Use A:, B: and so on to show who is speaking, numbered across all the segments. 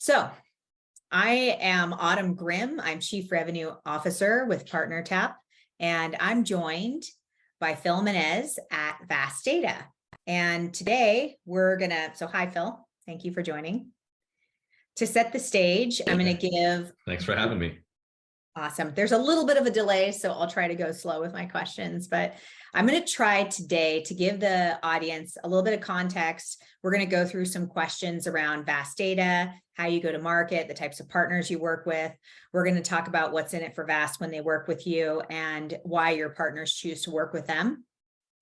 A: So I am Autumn Grimm. I'm Chief Revenue Officer with PartnerTap, and I'm joined by Phil Menez at Vast Data. And today we're so hi, Phil. Thank you for joining. To set the stage, I'm going to give...
B: Thanks for having me.
A: Awesome. There's a little bit of a delay, so I'll try to go slow with my questions, but I'm going to try today to give the audience a little bit of context. We're going to go through some questions around Vast Data, how you go to market, the types of partners you work with. We're going to talk about what's in it for Vast when they work with you and why your partners choose to work with them.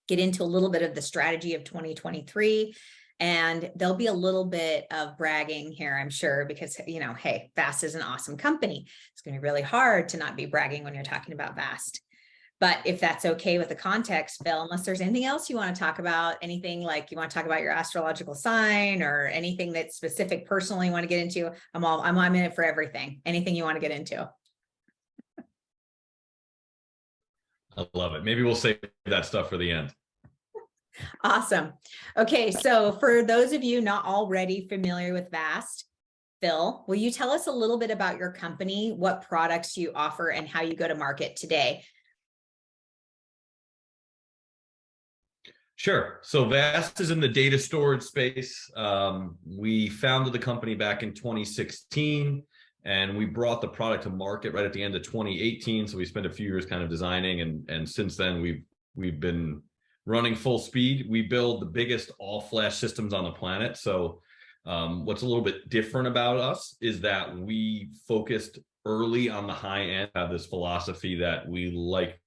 A: Get into a little bit of the strategy of 2023. And there'll be a little bit of bragging here, I'm sure, because, hey, Vast is an awesome company. It's going to be really hard to not be bragging when you're talking about Vast. But if that's okay with the context, Phil, unless there's anything else you want to talk about, anything like you want to talk about your astrological sign or anything that's specific personally you want to get into, I'm in it for everything. Anything you want to get into.
B: I love it. Maybe we'll save that stuff for the end.
A: Awesome. Okay, so for those of you not already familiar with Vast, Phil, will you tell us a little bit about your company, what products you offer, and how you go to market today?
B: Sure. So Vast is in the data storage space. We founded the company back in 2016, and we brought the product to market right at the end of 2018. So we spent a few years kind of designing, and since then we've been running full speed. We build the biggest all-flash systems on the planet. So what's a little bit different about us is that we focused early on the high end, have this philosophy that we like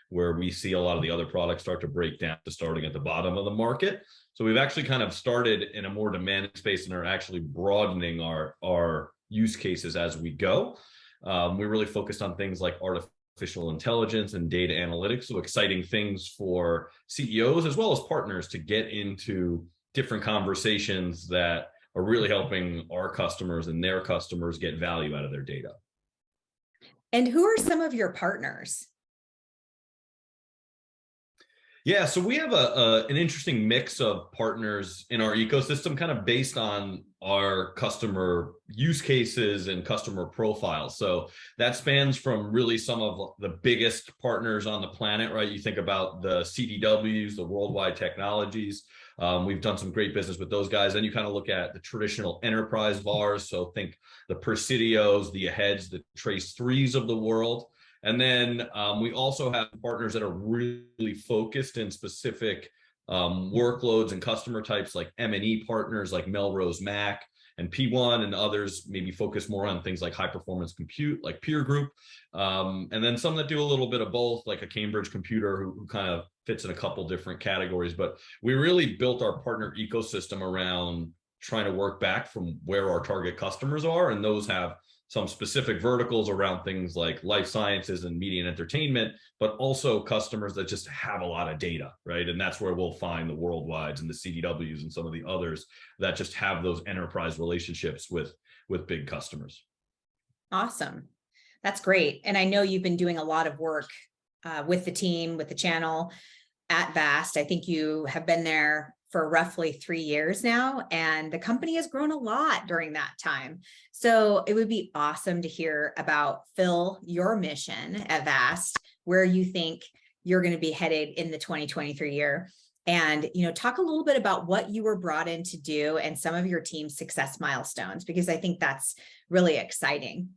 B: where we see a lot of the other products start to break down to starting at the bottom of the market. So we've actually kind of started in a more demanding space and are actually broadening our use cases as we go. We really focused on things like artificial intelligence and data analytics. So exciting things for CEOs as well as partners to get into different conversations that are really helping our customers and their customers get value out of their data.
A: And who are some of your partners?
B: Yeah, so we have an interesting mix of partners in our ecosystem, kind of based on our customer use cases and customer profiles. So that spans from really some of the biggest partners on the planet, right? You think about the CDWs, the worldwide technologies. We've done some great business with those guys. And you kind of look at the traditional enterprise VARs. So think the Presidios, the Aheads, the Trace 3s of the world. And then we also have partners that are really focused in specific workloads and customer types, like M&E partners like Melrose Mac and P1, and others maybe focus more on things like high performance compute, like Peer Group. And then some that do a little bit of both, like a Cambridge Computer who kind of fits in a couple different categories. But we really built our partner ecosystem around trying to work back from where our target customers are, and those have some specific verticals around things like life sciences and media and entertainment, but also customers that just have a lot of data, right? And that's where we'll find the worldwides and the CDWs and some of the others that just have those enterprise relationships with big customers.
A: Awesome. That's great. And I know you've been doing a lot of work with the team, with the channel at Vast. I think you have been there for roughly 3 years now, and the company has grown a lot during that time. So it would be awesome to hear about, Phil, your mission at Vast, where you think you're going to be headed in the 2023 year. And, talk a little bit about what you were brought in to do and some of your team's success milestones, because I think that's really exciting.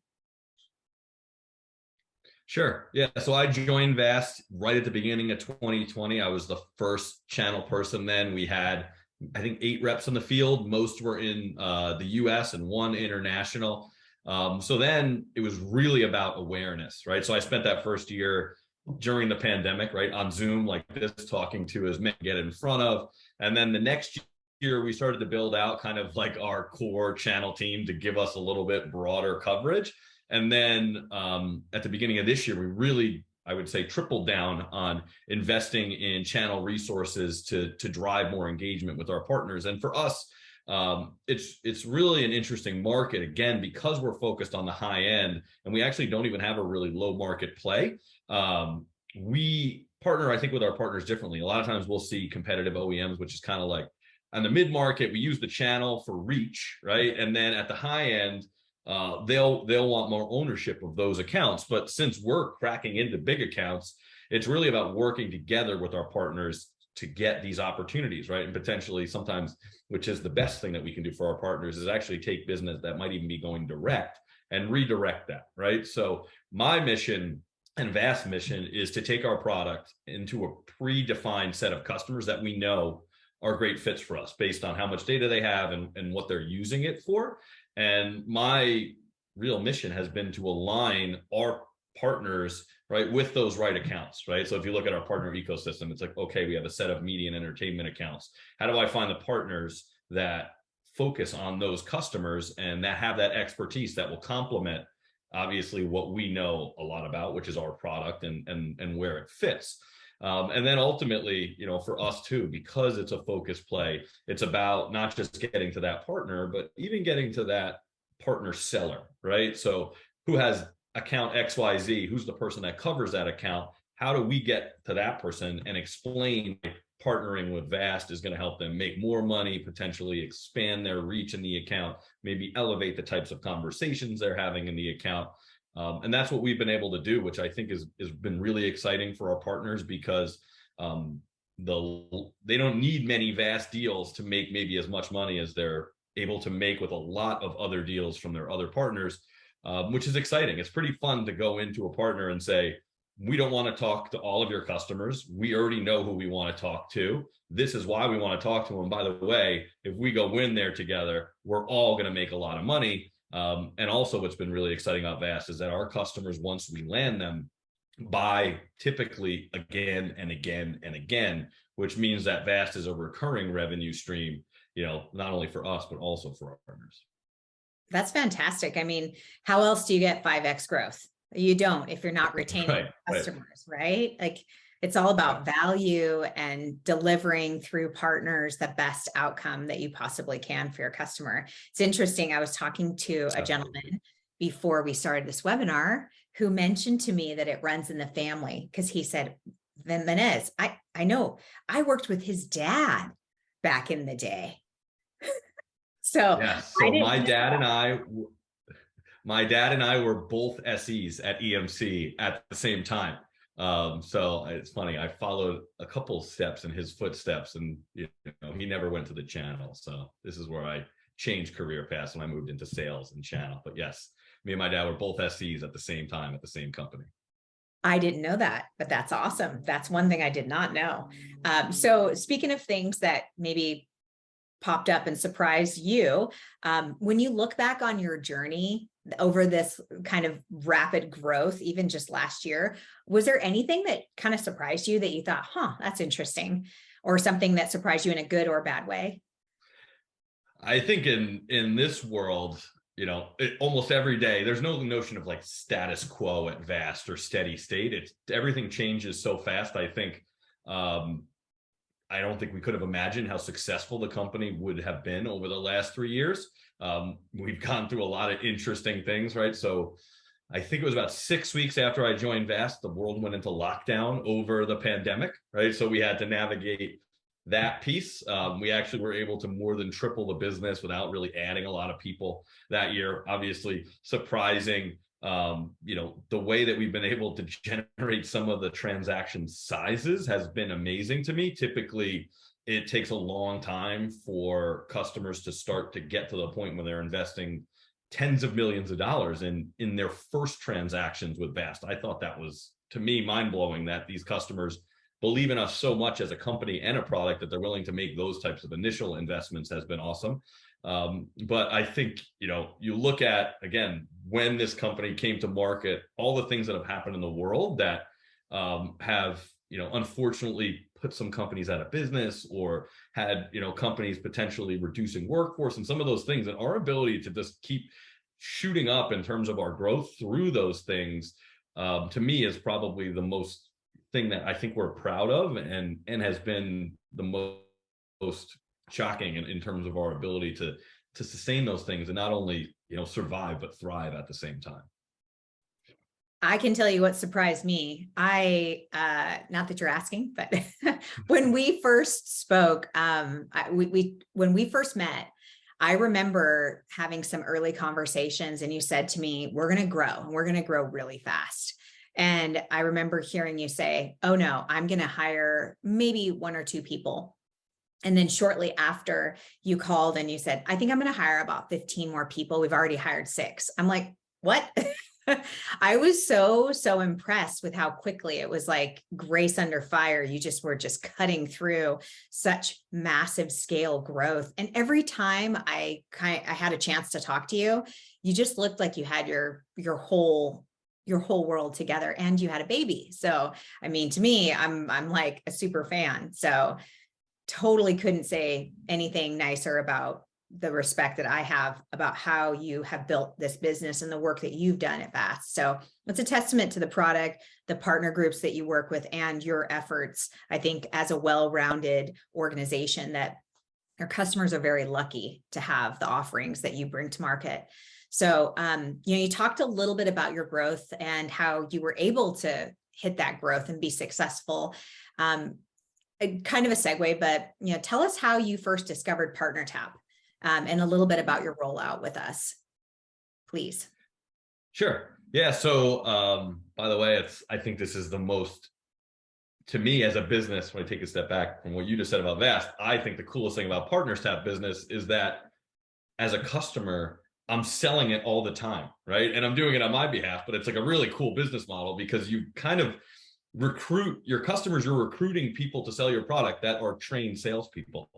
B: Sure. Yeah. So I joined Vast right at the beginning of 2020. I was the first channel person then. We had, I think, 8 reps in the field. Most were in the US and 1 international. So then it was really about awareness, right? So I spent that first year during the pandemic, right, on Zoom like this, talking to as many get in front of. And then the next year, we started to build out kind of like our core channel team to give us a little bit broader coverage. And then at the beginning of this year, we really, I would say, tripled down on investing in channel resources to drive more engagement with our partners. And for us, it's really an interesting market, again, because we're focused on the high end and we actually don't even have a really low market play. We partner, I think, with our partners differently. A lot of times we'll see competitive OEMs, which is kind of like, on the mid-market, we use the channel for reach, right? And then at the high end, they'll want more ownership of those accounts. But since we're cracking into big accounts, it's really about working together with our partners to get these opportunities, right? And potentially sometimes, which is the best thing that we can do for our partners, is actually take business that might even be going direct and redirect that, right? So my mission and Vast mission is to take our product into a predefined set of customers that we know are great fits for us based on how much data they have and what they're using it for. And my real mission has been to align our partners, right, with those right accounts, right? So if you look at our partner ecosystem, it's like, okay, we have a set of media and entertainment accounts. How do I find the partners that focus on those customers and that have that expertise that will complement obviously what we know a lot about, which is our product and where it fits. And then ultimately, for us too, because it's a focus play, it's about not just getting to that partner, but even getting to that partner seller, right? So who has account XYZ, who's the person that covers that account? How do we get to that person and explain partnering with Vast is going to help them make more money, potentially expand their reach in the account, maybe elevate the types of conversations they're having in the account. And that's what we've been able to do, which I think has been really exciting for our partners because they don't need many Vast deals to make maybe as much money as they're able to make with a lot of other deals from their other partners, which is exciting. It's pretty fun to go into a partner and say, we don't want to talk to all of your customers. We already know who we want to talk to. This is why we want to talk to them. By the way, if we go in there together, we're all going to make a lot of money. And also what's been really exciting about Vast is that our customers, once we land them, buy typically again and again and again, which means that Vast is a recurring revenue stream, not only for us, but also for our partners.
A: That's fantastic. I mean, how else do you get 5x growth? You don't if you're not retaining customers, right? Like it's all about value and delivering through partners the best outcome that you possibly can for your customer. It's interesting. I was talking to a gentleman before we started this webinar who mentioned to me that it runs in the family because he said, Menez, I know I worked with his dad back in the day. So,
B: yes. So my dad and I were both SEs at EMC at the same time. So it's funny, I followed a couple steps in his footsteps and he never went to the channel. So this is where I changed career paths when I moved into sales and channel. But yes, me and my dad were both SEs at the same time at the same company.
A: I didn't know that, but that's awesome. That's one thing I did not know. So speaking of things that maybe popped up and surprised you, when you look back on your journey over this kind of rapid growth, even just last year, was there anything that kind of surprised you that you thought, that's interesting, or something that surprised you in a good or bad way?
B: I think in this world, almost every day, there's no notion of like status quo at Vast or steady state. Everything changes so fast. I think, I don't think we could have imagined how successful the company would have been over the last 3 years. We've gone through a lot of interesting things, right? So I think it was about 6 weeks after I joined Vast, the world went into lockdown over the pandemic, right? So we had to navigate that piece. We actually were able to more than triple the business without really adding a lot of people that year. Obviously surprising, the way that we've been able to generate some of the transaction sizes has been amazing to me. Typically, it takes a long time for customers to start to get to the point where they're investing tens of millions of dollars in their first transactions with Vast. I thought that was, to me, mind-blowing that these customers believe in us so much as a company and a product that they're willing to make those types of initial investments has been awesome. But I think, you look at, again, when this company came to market, all the things that have happened in the world that have, unfortunately put some companies out of business or had, companies potentially reducing workforce and some of those things, and our ability to just keep shooting up in terms of our growth through those things, to me is probably the most thing that I think we're proud of and has been the most shocking in terms of our ability to sustain those things and not only survive but thrive at the same time.
A: I can tell you what surprised me. Not that you're asking, but when we first spoke, when we first met, I remember having some early conversations and you said to me, we're going to grow and we're going to grow really fast. And I remember hearing you say, oh no, I'm going to hire maybe 1 or 2 people. And then shortly after you called and you said, I think I'm going to hire about 15 more people. We've already hired 6. I'm like, what? I was so impressed with how quickly it was like grace under fire. You just were just cutting through such massive scale growth. And every time I had a chance to talk to you, you just looked like you had your whole world together and you had a baby. So, I mean, to me, I'm like a super fan. So totally couldn't say anything nicer about the respect that I have about how you have built this business and the work that you've done at Vast. So it's a testament to the product, the partner groups that you work with, and your efforts, I think, as a well-rounded organization, that our customers are very lucky to have the offerings that you bring to market. So, you talked a little bit about your growth and how you were able to hit that growth and be successful. Kind of a segue, but tell us how you first discovered PartnerTap, and a little bit about your rollout with us, please.
B: Sure. Yeah. So, by the way, I think this is the most, to me as a business, when I take a step back from what you just said about Vast, I think the coolest thing about PartnerTap business is that as a customer, I'm selling it all the time, right? And I'm doing it on my behalf, but it's like a really cool business model because you kind of recruit your customers. You're recruiting people to sell your product that are trained salespeople,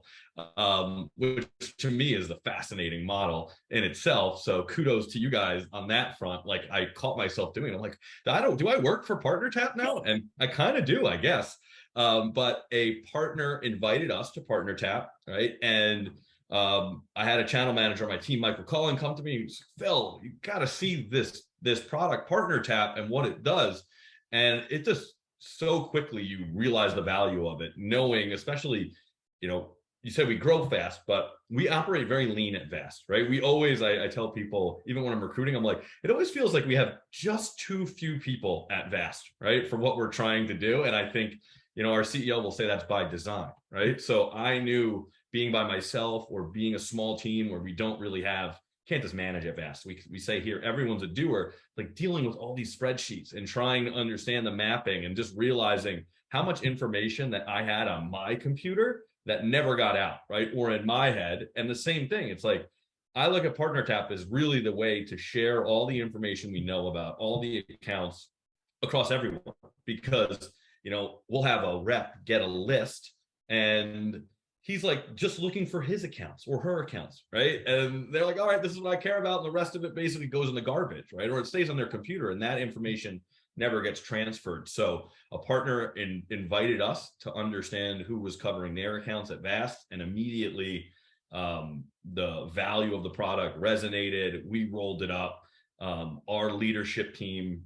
B: which to me is the fascinating model in itself. So kudos to you guys on that front. Like I caught myself doing, I'm like, do I work for PartnerTap now? And I kind of do, I guess. But a partner invited us to PartnerTap, right? And I had a channel manager on my team, Michael Cullen, come to me and say, Phil, you got to see this product, PartnerTap, and what it does. And it just so quickly you realize the value of it, knowing, especially, you said we grow fast, but we operate very lean at Vast, right? We always, I tell people, even when I'm recruiting, I'm like, it always feels like we have just too few people at Vast, right? For what we're trying to do. And I think, our CEO will say that's by design, right? So I knew being by myself or being a small team where we don't really can't just manage it fast. We say here, everyone's a doer, like dealing with all these spreadsheets and trying to understand the mapping and just realizing how much information that I had on my computer that never got out, right? Or in my head. And the same thing, it's like, I look at PartnerTap as really the way to share all the information we know about all the accounts across everyone, because, we'll have a rep get a list and he's like just looking for his accounts or her accounts, right? And they're like, all right, this is what I care about. And the rest of it basically goes in the garbage, right? Or it stays on their computer and that information never gets transferred. So a partner invited us to understand who was covering their accounts at Vast, and immediately the value of the product resonated. We rolled it up. Our leadership team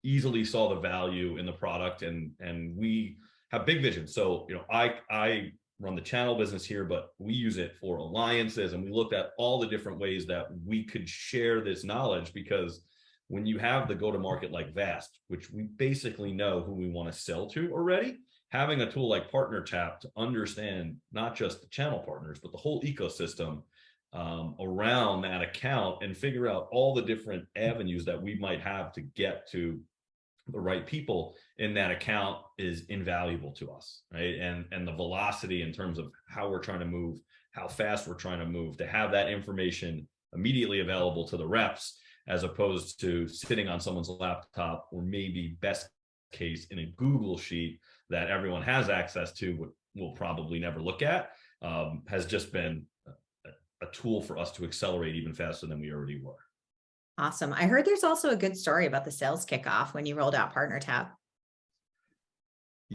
B: easily saw the value in the product, and we have big vision. So, I run the channel business here, but we use it for alliances, and we looked at all the different ways that we could share this knowledge, because when you have the go-to-market like Vast, which we basically know who we want to sell to already, having a tool like PartnerTap to understand not just the channel partners, but the whole ecosystem around that account and figure out all the different avenues that we might have to get to the right people in that account is invaluable to us, right? And the velocity in terms of how we're trying to move, how fast we're trying to move, to have that information immediately available to the reps, as opposed to sitting on someone's laptop, or maybe best case in a Google sheet that everyone has access to, but will probably never look at, has just been a tool for us to accelerate even faster than we already were.
A: Awesome. I heard there's also a good story about the sales kickoff when you rolled out PartnerTap.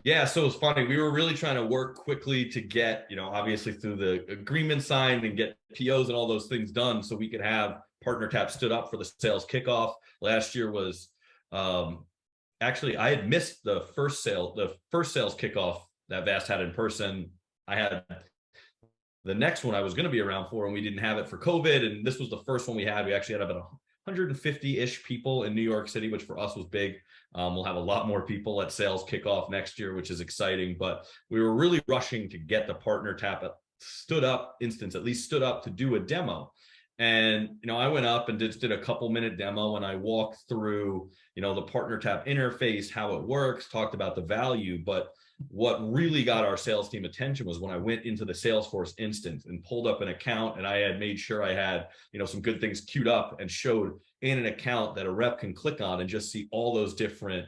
B: Yeah, so it's funny. We were really trying to work quickly to get, obviously through the agreement signed and get POs and all those things done so we could have PartnerTap stood up for the sales kickoff. Last year was actually, I had missed the first sales kickoff that Vast had in person. I had the next one I was going to be around for, and we didn't have it for COVID. And this was the first one we had. We actually had about 150-ish people in New York City, which for us was big. We'll have a lot more people at sales kickoff next year, which is exciting. But we were really rushing to get the PartnerTap instance at least stood up to do a demo. And, I went up and did a couple minute demo, and I walked through, the PartnerTap interface, how it works, talked about the value. But what really got our sales team attention was when I went into the Salesforce instance and pulled up an account, and I had made sure I had, some good things queued up and showed in an account that a rep can click on and just see all those different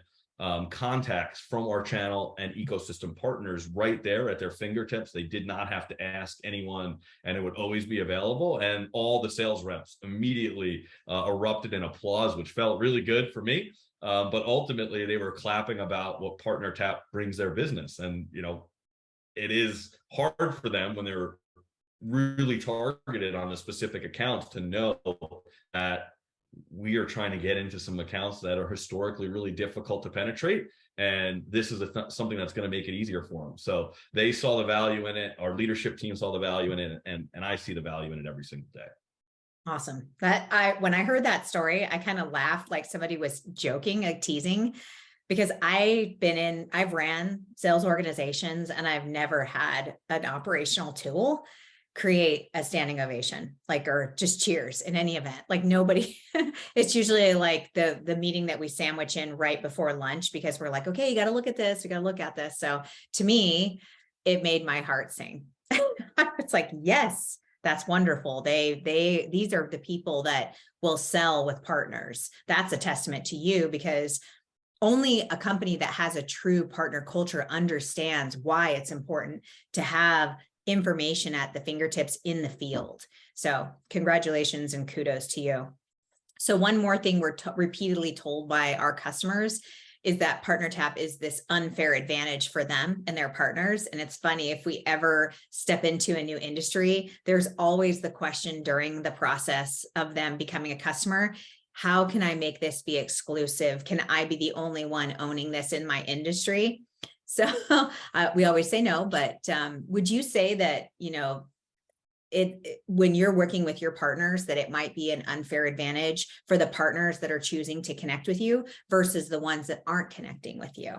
B: contacts from our channel and ecosystem partners right there at their fingertips. They did not have to ask anyone, and it would always be available. And all the sales reps immediately erupted in applause, which felt really good for me. But ultimately, they were clapping about what PartnerTap brings their business. And, it is hard for them when they're really targeted on a specific account to know that we are trying to get into some accounts that are historically really difficult to penetrate. And this is something that's going to make it easier for them. So they saw the value in it. Our leadership team saw the value in it. And I see the value in it every single day.
A: Awesome. When I heard that story, I kind of laughed like somebody was joking, like teasing, because I've ran sales organizations and I've never had an operational tool create a standing ovation, or just cheers in any event. Like nobody, it's usually like the meeting that we sandwich in right before lunch, because we're like, okay, you got to look at this. We got to look at this. So to me, it made my heart sing. It's like, yes, that's wonderful. These are the people that will sell with partners. That's a testament to you, because only a company that has a true partner culture understands why it's important to have information at the fingertips in the field. So congratulations and kudos to you. So one more thing we're repeatedly told by our customers is that PartnerTap is this unfair advantage for them and their partners. And it's funny, if we ever step into a new industry, there's always the question during the process of them becoming a customer: how can I make this be exclusive? Can I be the only one owning this in my industry? So we always say no, but would you say that, when you're working with your partners, that it might be an unfair advantage for the partners that are choosing to connect with you versus the ones that aren't connecting with you?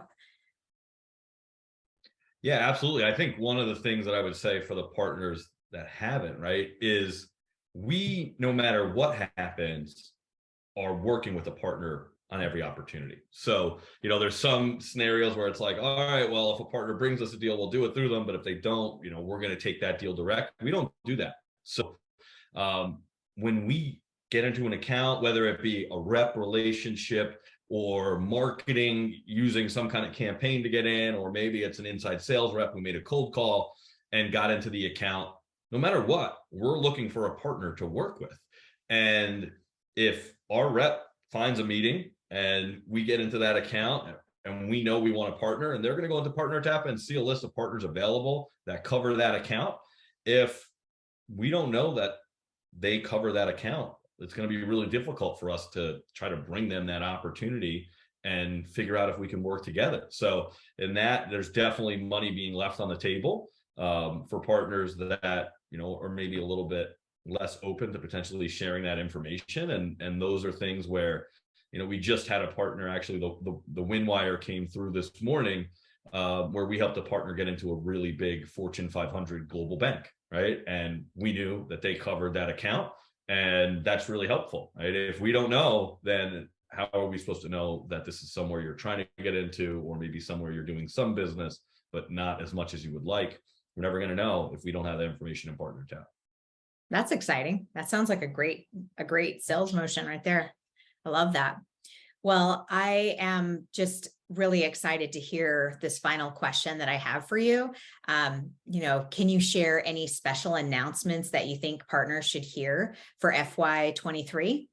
B: Yeah, absolutely. I think one of the things that I would say for the partners that haven't, right, is we, no matter what happens, are working with a partner on every opportunity. So, there's some scenarios where it's like, all right, well, if a partner brings us a deal, we'll do it through them. But if they don't, we're going to take that deal direct. We don't do that. So when we get into an account, whether it be a rep relationship or marketing using some kind of campaign to get in, or maybe it's an inside sales rep who made a cold call and got into the account, no matter what, we're looking for a partner to work with. And if our rep finds a meeting and we get into that account and we know we want a partner, and they're going to go into PartnerTap and see a list of partners available that cover that account. If we don't know that they cover that account, it's going to be really difficult for us to try to bring them that opportunity and figure out if we can work together. So in that, there's definitely money being left on the table for partners that, are maybe a little bit less open to potentially sharing that information. And those are things where, we just had a partner, actually the Winwire came through this morning, where we helped a partner get into a really big Fortune 500 global bank, right? And we knew that they covered that account, and that's really helpful, right? If we don't know, then how are we supposed to know that this is somewhere you're trying to get into, or maybe somewhere you're doing some business, but not as much as you would like? We're never going to know if we don't have that information in PartnerTap.
A: That's exciting. That sounds like a great sales motion right there. I love that. Well, I am just really excited to hear this final question that I have for you. Can you share any special announcements that you think partners should hear for FY23?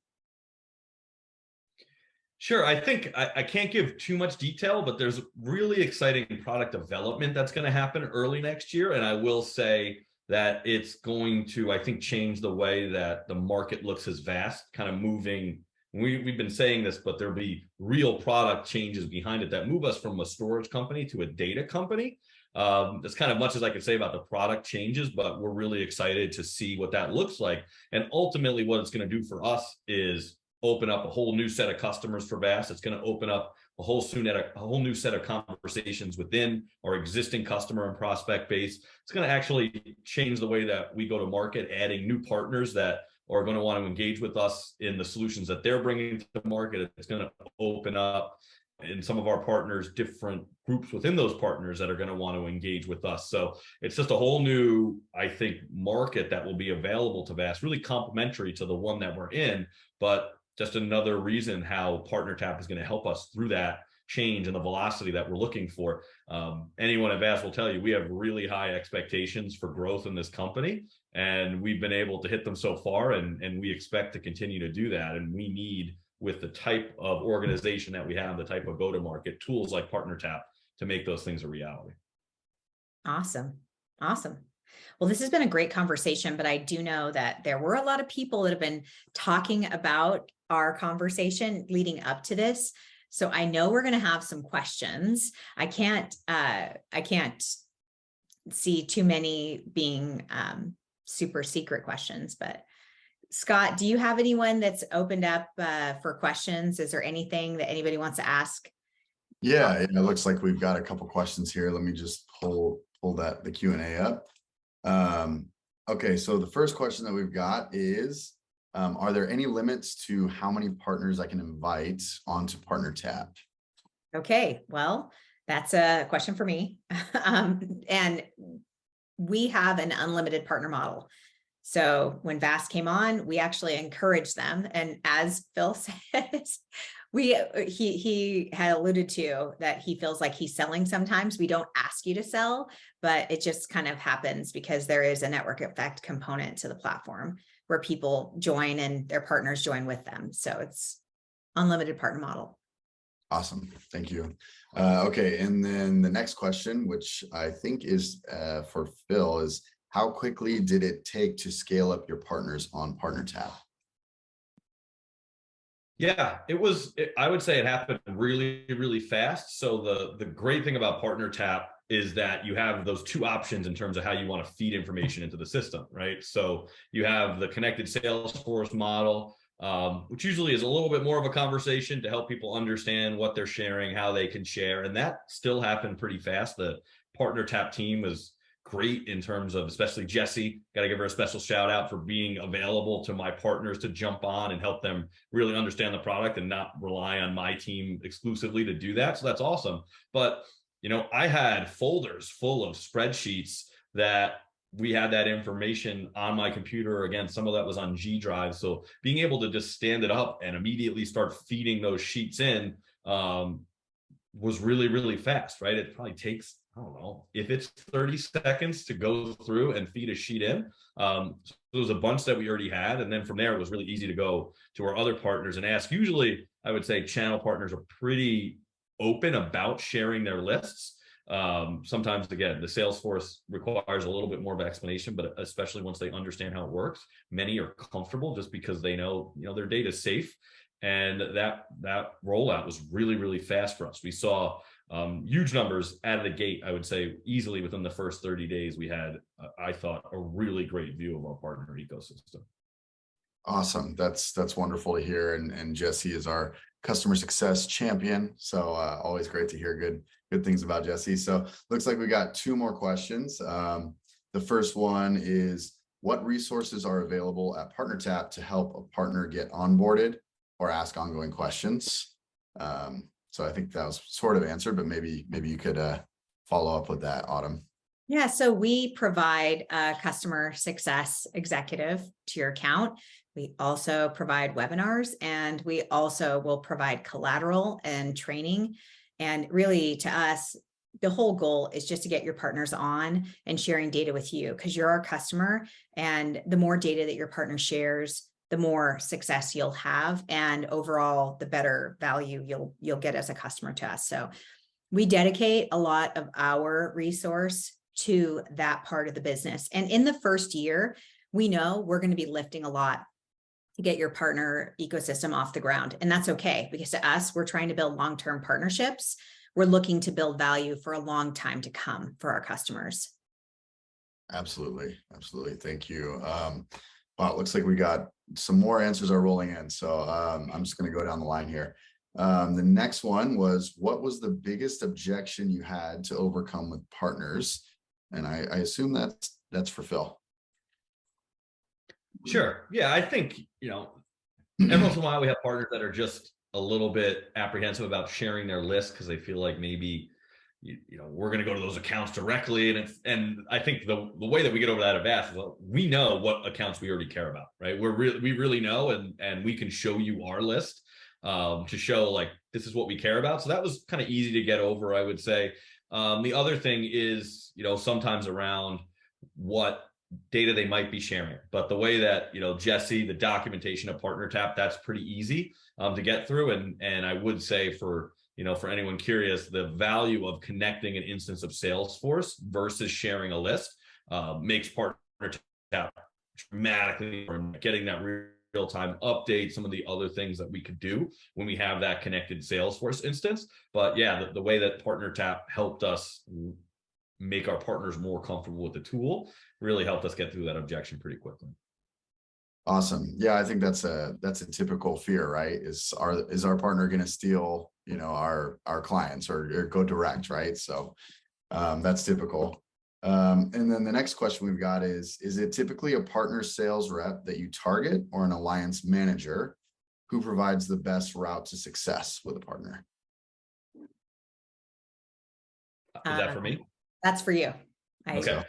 B: Sure. I think I can't give too much detail, but there's really exciting product development that's going to happen early next year. And I will say that it's going to, I think, change the way that the market looks as vast, kind of moving. We've been saying this, but there'll be real product changes behind it that move us from a storage company to a data company. That's kind of much as I could say about the product changes, but we're really excited to see what that looks like. And ultimately what it's going to do for us is open up a whole new set of customers for VAS. It's going to open up a whole new set of conversations within our existing customer and prospect base. It's going to actually change the way that we go to market, adding new partners that are going to want to engage with us in the solutions that they're bringing to the market. It's going to open up in some of our partners, different groups within those partners that are going to want to engage with us. So it's just a whole new, I think, market that will be available to VAS, really complementary to the one that we're in, but just another reason how PartnerTap is going to help us through that change and the velocity that we're looking for. Anyone at VAS will tell you, we have really high expectations for growth in this company, and we've been able to hit them so far, and we expect to continue to do that. And we need, with the type of organization that we have, the type of go-to-market tools like PartnerTap to make those things a reality.
A: Awesome. Awesome. Well, this has been a great conversation, but I do know that there were a lot of people that have been talking about our conversation leading up to this. So I know we're going to have some questions. I can't see too many being super secret questions, but Scott, do you have anyone that's opened up for questions? Is there anything that anybody wants to ask?
C: Yeah, it looks like we've got a couple questions here. Let me just pull the Q&A up. Okay, so the first question that we've got is, are there any limits to how many partners I can invite onto PartnerTap?
A: Okay, well, that's a question for me. And we have an unlimited partner model. So when VAS came on, we actually encouraged them. And as Phil says, he had alluded to that he feels like he's selling sometimes. We don't ask you to sell, but it just kind of happens because there is a network effect component to the platform where people join and their partners join with them. So it's unlimited partner model.
C: Awesome. Thank you. Okay. And then the next question, which I think is for Phil, is how quickly did it take to scale up your partners on PartnerTap?
B: Yeah, I would say it happened really, really fast. So the great thing about PartnerTap is that you have those two options in terms of how you want to feed information into the system, right? So you have the connected Salesforce model, which usually is a little bit more of a conversation to help people understand what they're sharing, how they can share. And that still happened pretty fast. The PartnerTap team was great in terms of, especially Jessie, got to give her a special shout out for being available to my partners to jump on and help them really understand the product and not rely on my team exclusively to do that. So that's awesome. But, you know, I had folders full of spreadsheets that we had that information on my computer. Again, some of that was on G Drive. So being able to just stand it up and immediately start feeding those sheets in was really, really fast, right? It probably takes, I don't know, if it's 30 seconds to go through and feed a sheet in. So there was a bunch that we already had. And then from there, it was really easy to go to our other partners and ask. Usually, I would say channel partners are pretty open about sharing their lists. Sometimes, again, the Salesforce requires a little bit more of explanation, but especially once they understand how it works, many are comfortable just because they know, their data is safe. And that rollout was really, really fast for us. We saw huge numbers out of the gate. I would say easily within the first 30 days, we had, I thought, a really great view of our partner ecosystem.
C: Awesome. That's wonderful to hear. And Jessie is our customer success champion. So always great to hear good things about Jessie. So looks like we got two more questions. The first one is, what resources are available at PartnerTap to help a partner get onboarded or ask ongoing questions? So I think that was sort of answered, but maybe you could follow up with that, Autumn.
A: Yeah, so we provide a customer success executive to your account. We also provide webinars, and we also will provide collateral and training. And really, to us, the whole goal is just to get your partners on and sharing data with you, because you're our customer. And the more data that your partner shares, the more success you'll have, and overall, the better value you'll get as a customer to us. So we dedicate a lot of our resource to that part of the business. And in the first year, we know we're going to be lifting a lot to get your partner ecosystem off the ground. And that's okay, because to us, we're trying to build long-term partnerships. We're looking to build value for a long time to come for our customers.
C: Absolutely. Thank you. Wow, it looks like we got some more answers are rolling in. So I'm just going to go down the line here. The next one was, what was the biggest objection you had to overcome with partners? And I assume that's for Phil.
B: Sure. Yeah, I think, every once in a while we have partners that are just a little bit apprehensive about sharing their list because they feel like maybe we're going to go to those accounts directly, and I think the way that we get over that at Vast is, well, we know what accounts we already care about, right? We really know, and we can show you our list to show like this is what we care about. So that was kind of easy to get over, I would say. The other thing is sometimes around what data they might be sharing, but the way that Jesse, the documentation of PartnerTap, that's pretty easy to get through, and I would say for anyone curious, the value of connecting an instance of Salesforce versus sharing a list makes PartnerTap dramatically, from getting that real-time update, some of the other things that we could do when we have that connected Salesforce instance. But yeah, the way that PartnerTap helped us make our partners more comfortable with the tool really helped us get through that objection pretty quickly.
C: Awesome. Yeah, I think that's a typical fear, right? Is our partner going to steal, our clients or go direct, right? So that's typical. And then the next question we've got is it typically a partner sales rep that you target, or an alliance manager who provides the best route to success with a partner?
B: Is that for me?
A: That's for you.
B: Okay.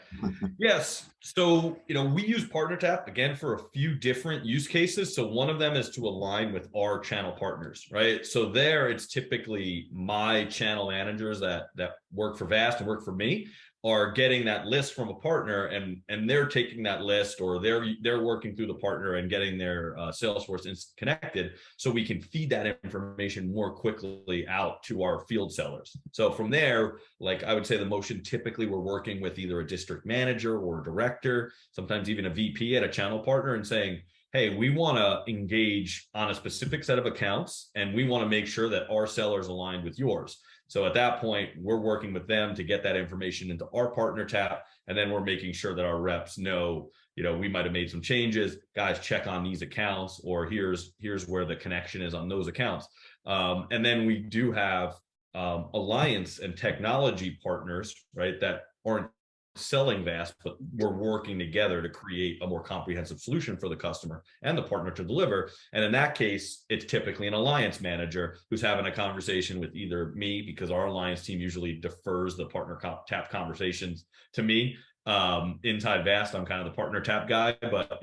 B: Yes. So, we use PartnerTap again for a few different use cases. So one of them is to align with our channel partners, right? So there, it's typically my channel managers that work for Vast and work for me are getting that list from a partner, and they're taking that list, or they're working through the partner and getting their Salesforce connected, so we can feed that information more quickly out to our field sellers. So from there, like I would say the motion, typically we're working with either a district manager or a director, sometimes even a VP at a channel partner, and saying, hey, we want to engage on a specific set of accounts, and we want to make sure that our sellers aligned with yours. So at that point, we're working with them to get that information into our PartnerTap, and then we're making sure that our reps know, we might have made some changes. Guys, check on these accounts, or here's where the connection is on those accounts. And then we do have alliance and technology partners, right, that aren't selling Vast, but we're working together to create a more comprehensive solution for the customer and the partner to deliver. And in that case, it's typically an alliance manager who's having a conversation with either me, because our alliance team usually defers the PartnerTap conversations to me. Inside Vast, I'm kind of the PartnerTap guy, but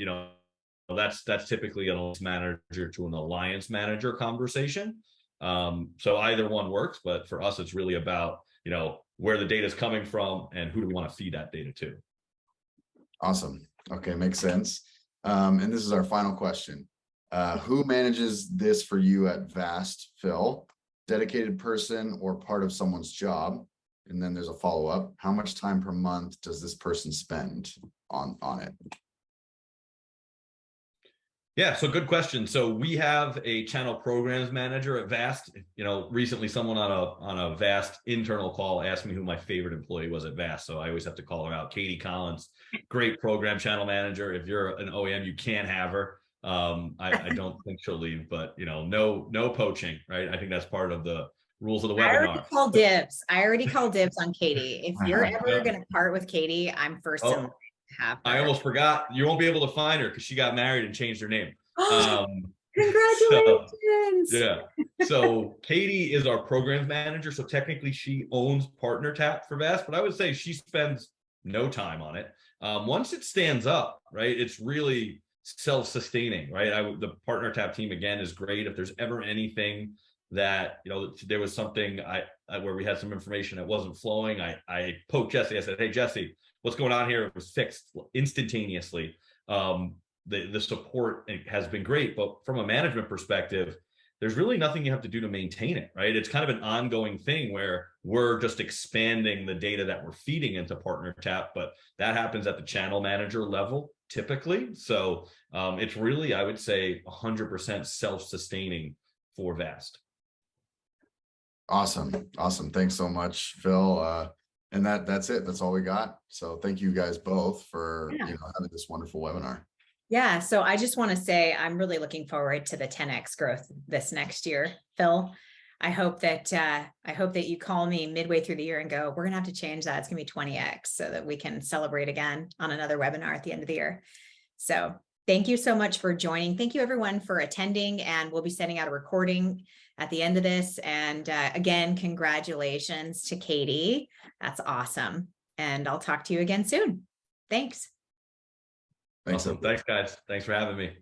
B: that's typically an alliance manager to an alliance manager conversation. So either one works, but for us, it's really about where the data is coming from and who do we want to feed that data to.
C: Awesome. Okay, makes sense. And this is our final question. Who manages this for you at Vast, Phil? Dedicated person or part of someone's job? And then there's a follow-up. How much time per month does this person spend on it?
B: Yeah, so good question. So we have a channel programs manager at Vast. Recently someone on a Vast internal call asked me who my favorite employee was at Vast. So I always have to call her out. Katie Collins, great program channel manager. If you're an OEM, you can't have her. I don't think she'll leave, but no poaching, right? I think that's part of the rules of the webinar.
A: I already called dibs on Katie. If you're ever going to part with Katie, I'm first in line to have her.
B: I almost forgot. You won't be able to find her because she got married and changed her name.
A: Congratulations.
B: So Katie is our programs manager. So technically she owns PartnerTap for Vast, but I would say she spends no time on it. Once it stands up, right, it's really self-sustaining, right? The PartnerTap team, again, is great. If there's ever anything that, there was something where we had some information that wasn't flowing, I poked Jesse. I said, hey, Jesse, what's going on here? It was fixed instantaneously. The support has been great, but from a management perspective, there's really nothing you have to do to maintain it, right? It's kind of an ongoing thing where we're just expanding the data that we're feeding into PartnerTap, but that happens at the channel manager level typically. So it's really, I would say, 100% self-sustaining for Vast.
C: Awesome. Thanks so much, Phil. And that's it. That's all we got. So thank you guys both for having this wonderful webinar.
A: Yeah, so I just want to say I'm really looking forward to the 10x growth this next year, Phil. I hope that you call me midway through the year and go, we're gonna have to change that. It's gonna be 20x so that we can celebrate again on another webinar at the end of the year. So thank you so much for joining. Thank you everyone for attending, and we'll be sending out a recording at the end of this. And again, congratulations to Katie. That's awesome. And I'll talk to you again soon. Thanks.
C: Thanks.
B: Awesome. Thanks, guys. Thanks for having me.